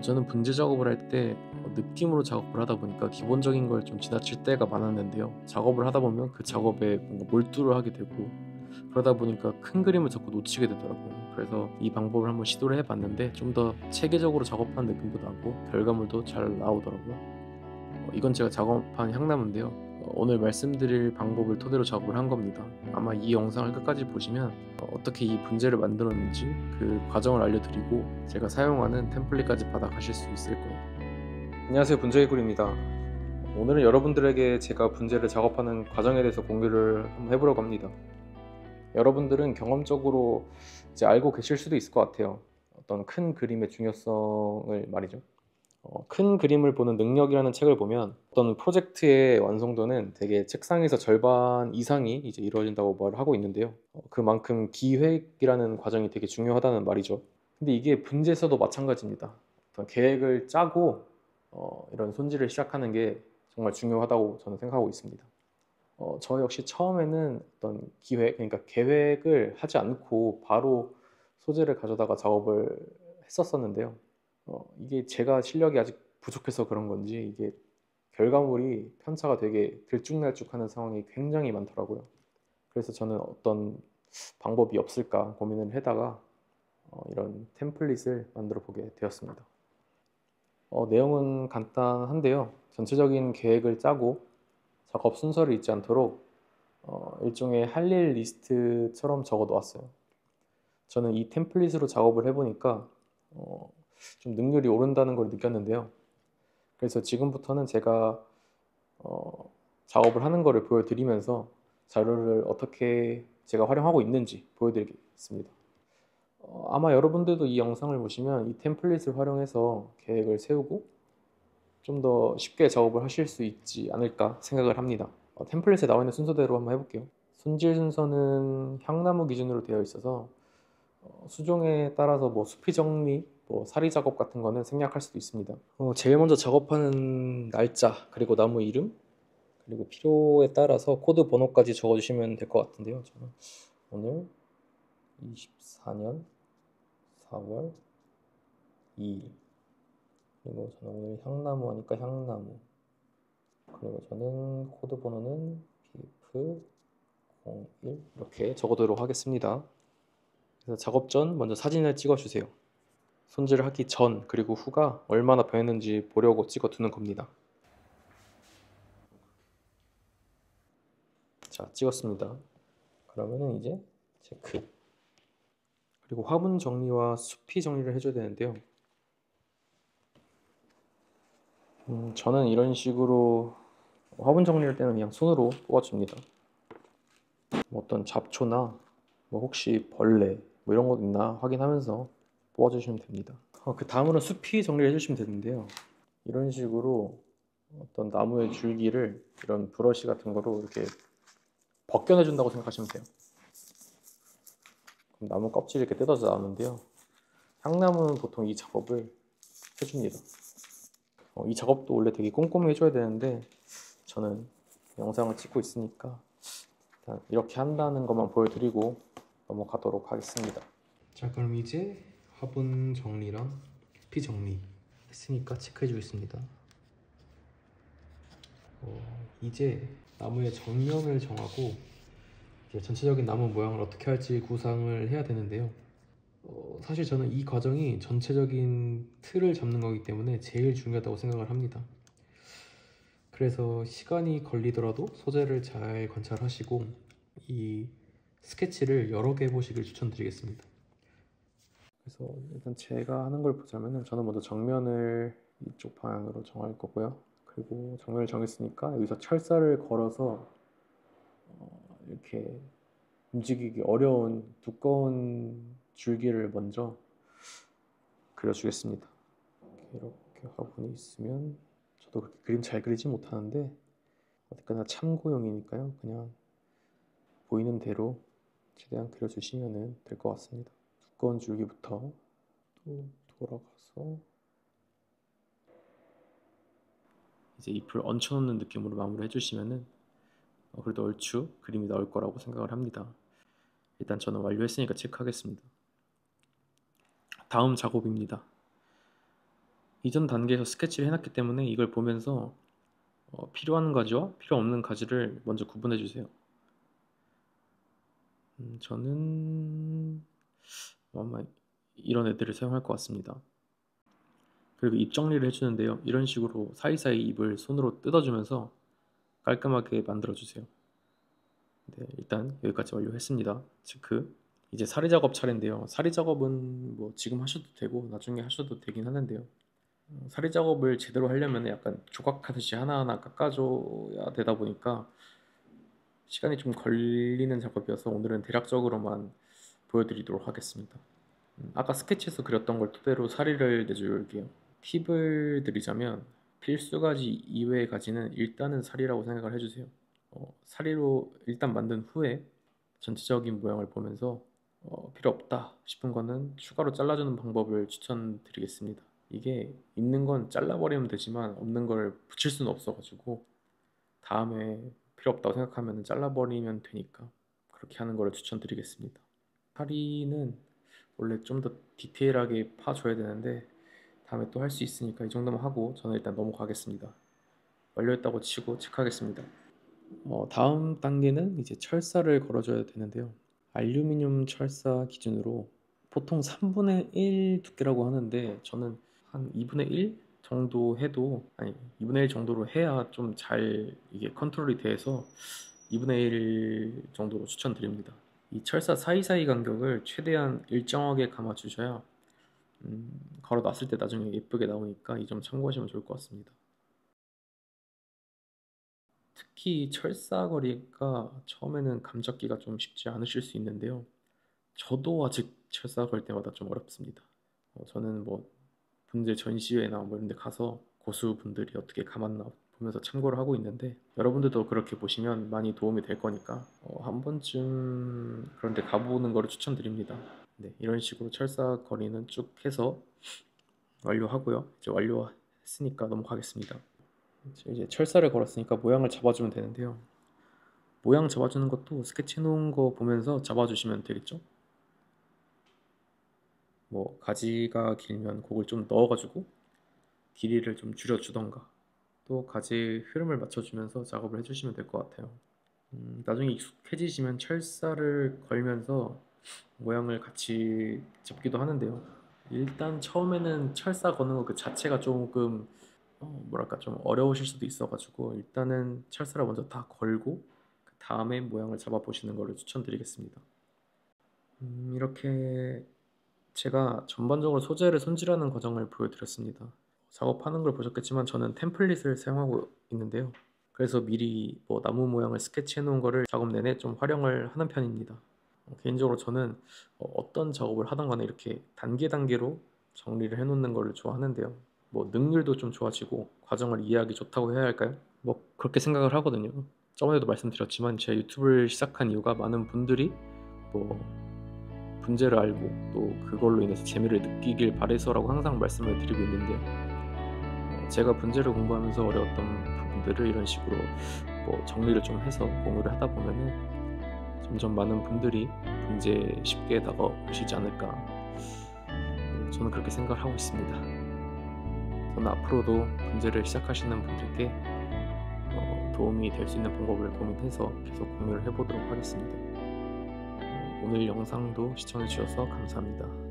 저는 분재 작업을 할 때 느낌으로 작업을 하다 보니까 기본적인 걸 좀 지나칠 때가 많았는데요. 작업을 하다 보면 그 작업에 뭔가 몰두를 하게 되고 그러다 보니까 큰 그림을 자꾸 놓치게 되더라고요. 그래서 이 방법을 한번 시도를 해봤는데 좀 더 체계적으로 작업하는 느낌도 나고 결과물도 잘 나오더라고요. 이건 제가 작업한 향나무인데요. 오늘 말씀드릴 방법을 토대로 작업을 한 겁니다. 아마 이 영상을 끝까지 보시면 어떻게 이 분재를 만들었는지 그 과정을 알려드리고 제가 사용하는 템플릿까지 받아가실 수 있을 거예요. 안녕하세요, 분재개구리입니다. 오늘은 여러분들에게 제가 분재를 작업하는 과정에 대해서 공유를 한번 해보려고 합니다. 여러분들은 경험적으로 이제 알고 계실 수도 있을 것 같아요. 어떤 큰 그림의 중요성을 말이죠. 큰 그림을 보는 능력이라는 책을 보면 어떤 프로젝트의 완성도는 되게 책상에서 절반 이상이 이제 이루어진다고 말을 하고 있는데요. 그만큼 기획이라는 과정이 되게 중요하다는 말이죠. 근데 이게 분재에서도 마찬가지입니다. 어떤 계획을 짜고 이런 손질을 시작하는 게 정말 중요하다고 저는 생각하고 있습니다. 저 역시 처음에는 어떤 기획, 그러니까 계획을 하지 않고 바로 소재를 가져다가 작업을 했었었는데요. 이게 제가 실력이 아직 부족해서 그런 건지 이게 결과물이 편차가 되게 들쭉날쭉하는 상황이 굉장히 많더라고요. 그래서 저는 어떤 방법이 없을까 고민을 하다가 이런 템플릿을 만들어 보게 되었습니다. 내용은 간단한데요. 전체적인 계획을 짜고 작업 순서를 잊지 않도록 일종의 할 일 리스트처럼 적어 놓았어요. 저는 이 템플릿으로 작업을 해보니까 어, 좀 능률이 오른다는 걸 느꼈는데요. 그래서 지금부터는 제가 어, 작업을 하는 거를 보여드리면서 자료를 어떻게 제가 활용하고 있는지 보여드리겠습니다. 아마 여러분들도 이 영상을 보시면 이 템플릿을 활용해서 계획을 세우고 좀 더 쉽게 작업을 하실 수 있지 않을까 생각을 합니다. 템플릿에 나와 있는 순서대로 한번 해볼게요. 손질 순서는 향나무 기준으로 되어 있어서 수종에 따라서 뭐 수피 정리, 뭐 사리 작업 같은 거는 생략할 수도 있습니다. 제일 먼저 작업하는 날짜, 그리고 나무 이름, 그리고 필요에 따라서 코드 번호까지 적어주시면 될 것 같은데요. 저는 오늘 24년 4월 2일, 그리고 저는 오늘 향나무 하니까 향나무, 그리고 저는 코드 번호는 BF01 이렇게 적어두도록 하겠습니다. 그래서 작업 전 먼저 사진을 찍어주세요. 손질을 하기 전 그리고 후가 얼마나 변했는지 보려고 찍어두는 겁니다. 자, 찍었습니다. 그러면은 이제 체크. 그리고 화분 정리와 수피 정리를 해줘야 되는데요. 저는 이런 식으로 화분 정리할 때는 그냥 손으로 뽑아줍니다. 뭐 어떤 잡초나 뭐 혹시 벌레 뭐 이런 거 있나 확인하면서 뽑아주시면 됩니다. 그 다음으로 수피 정리를 해주시면 되는데요. 이런 식으로 어떤 나무의 줄기를 이런 브러쉬 같은 거로 이렇게 벗겨내준다고 생각하시면 돼요. 그럼 나무 껍질이 이렇게 뜯어져 나오는데요. 향나무는 보통 이 작업을 해줍니다. 이 작업도 원래 되게 꼼꼼히 해줘야 되는데 저는 영상을 찍고 있으니까 일단 이렇게 한다는 것만 보여드리고 넘어가도록 하겠습니다. 자, 그럼 이제 화분 정리랑 피 정리 했으니까 체크해 주겠습니다. 이제 나무의 정면을 정하고 이제 전체적인 나무 모양을 어떻게 할지 구상을 해야 되는데요. 사실 저는 이 과정이 전체적인 틀을 잡는 거기 때문에 제일 중요하다고 생각을 합니다. 그래서 시간이 걸리더라도 소재를 잘 관찰하시고 이 스케치를 여러 개 해보시길 추천드리겠습니다. 그래서 일단 제가 하는 걸 보자면은 저는 먼저 정면을 이쪽 방향으로 정할 거고요. 그리고 정면을 정했으니까 여기서 철사를 걸어서 이렇게 움직이기 어려운 두꺼운 줄기를 먼저 그려주겠습니다. 이렇게 화분이 있으면 저도 그렇게 그림 잘 그리지 못하는데 어쨌거나 참고용이니까요. 그냥 보이는 대로 최대한 그려주시면 될 것 같습니다. 두꺼운 줄기부터 또 돌아가서 이제 잎을 얹혀놓는 느낌으로 마무리 해주시면은 그래도 얼추 그림이 나올 거라고 생각을 합니다. 일단 저는 완료했으니까 체크하겠습니다. 다음 작업입니다. 이전 단계에서 스케치를 해놨기 때문에 이걸 보면서 필요한 가지와 필요 없는 가지를 먼저 구분해 주세요. 저는 아마 이런 애들을 사용할 것 같습니다. 그리고 입 정리를 해주는데요. 이런 식으로 사이사이 입을 손으로 뜯어주면서 깔끔하게 만들어주세요. 네, 일단 여기까지 완료했습니다. 체크. 이제 사리 작업 차례인데요. 사리 작업은 뭐 지금 하셔도 되고 나중에 하셔도 되긴 하는데요. 사리 작업을 제대로 하려면 약간 조각하듯이 하나하나 깎아줘야 되다 보니까 시간이 좀 걸리는 작업이어서 오늘은 대략적으로만 보여드리도록 하겠습니다. 아까 스케치에서 그렸던 걸 토대로 사리를 내줄게요. 팁을 드리자면 필수 가지 이외의 가지는 일단은 사리라고 생각을 해주세요. 사리로 일단 만든 후에 전체적인 모양을 보면서 필요 없다 싶은 거는 추가로 잘라주는 방법을 추천드리겠습니다. 이게 있는 건 잘라버리면 되지만 없는 걸 붙일 수는 없어가지고 다음에 필요 없다고 생각하면 잘라버리면 되니까 그렇게 하는 거를 추천드리겠습니다. 사리는 원래 좀 더 디테일하게 파줘야 되는데 다음에 또 할 수 있으니까 이 정도만 하고 저는 일단 넘어가겠습니다. 완료했다고 치고 체크하겠습니다. 다음 단계는 이제 철사를 걸어줘야 되는데요. 알루미늄 철사 기준으로 보통 3분의 1 두께라고 하는데 저는 한 2분의 1 정도 해도, 아니 2분의 1 정도로 해야 좀 잘 이게 컨트롤이 돼서 2분의 1 정도로 추천드립니다. 이 철사 사이사이 간격을 최대한 일정하게 감아 주셔야 걸어 놨을 때 나중에 예쁘게 나오니까 이 점 참고하시면 좋을 것 같습니다. 특히 철사거리가 처음에는 감 잡기가 좀 쉽지 않으실 수 있는데요. 저도 아직 철사 걸 때마다 좀 어렵습니다. 저는 뭐 분들 전시회나 뭐 이런 데 가서 고수분들이 어떻게 감았나 보면서 참고를 하고 있는데 여러분들도 그렇게 보시면 많이 도움이 될 거니까 한 번쯤 그런 데 가보는 거를 추천드립니다. 네, 이런 식으로 철사 거리는 쭉 해서 완료하고요. 이제 완료했으니까 넘어가겠습니다. 이제 철사를 걸었으니까 모양을 잡아주면 되는데요. 모양 잡아주는 것도 스케치 해놓은 거 보면서 잡아주시면 되겠죠? 뭐 가지가 길면 그걸 좀 넣어가지고 길이를 좀 줄여주던가 또 가지의 흐름을 맞춰주면서 작업을 해주시면 될 것 같아요. 나중에 익숙해지시면 철사를 걸면서 모양을 같이 잡기도 하는데요. 일단 처음에는 철사 거는 거 그 자체가 조금 뭐랄까 좀 어려우실 수도 있어가지고 일단은 철사를 먼저 다 걸고 그 다음에 모양을 잡아 보시는 것을 추천드리겠습니다. 이렇게 제가 전반적으로 소재를 손질하는 과정을 보여드렸습니다. 작업하는 걸 보셨겠지만 저는 템플릿을 사용하고 있는데요. 그래서 미리 뭐 나무 모양을 스케치해 놓은 거를 작업 내내 좀 활용을 하는 편입니다. 개인적으로 저는 어떤 작업을 하던 간에 이렇게 단계 단계로 정리를 해 놓는 거를 좋아하는데요. 뭐 능률도 좀 좋아지고 과정을 이해하기 좋다고 해야 할까요? 뭐 그렇게 생각을 하거든요. 저번에도 말씀드렸지만 제가 유튜브를 시작한 이유가 많은 분들이 뭐 문제를 알고 또 그걸로 인해서 재미를 느끼길 바래서라고 항상 말씀을 드리고 있는데 제가 문제를 공부하면서 어려웠던 부분들을 이런 식으로 뭐 정리를 좀 해서 공유를 하다 보면은 점점 많은 분들이 문제에 쉽게 다가오시지 않을까, 저는 그렇게 생각을 하고 있습니다. 저는 앞으로도 문제를 시작하시는 분들께 도움이 될 수 있는 방법을 고민해서 계속 공유를 해보도록 하겠습니다. 오늘 영상도 시청해주셔서 감사합니다.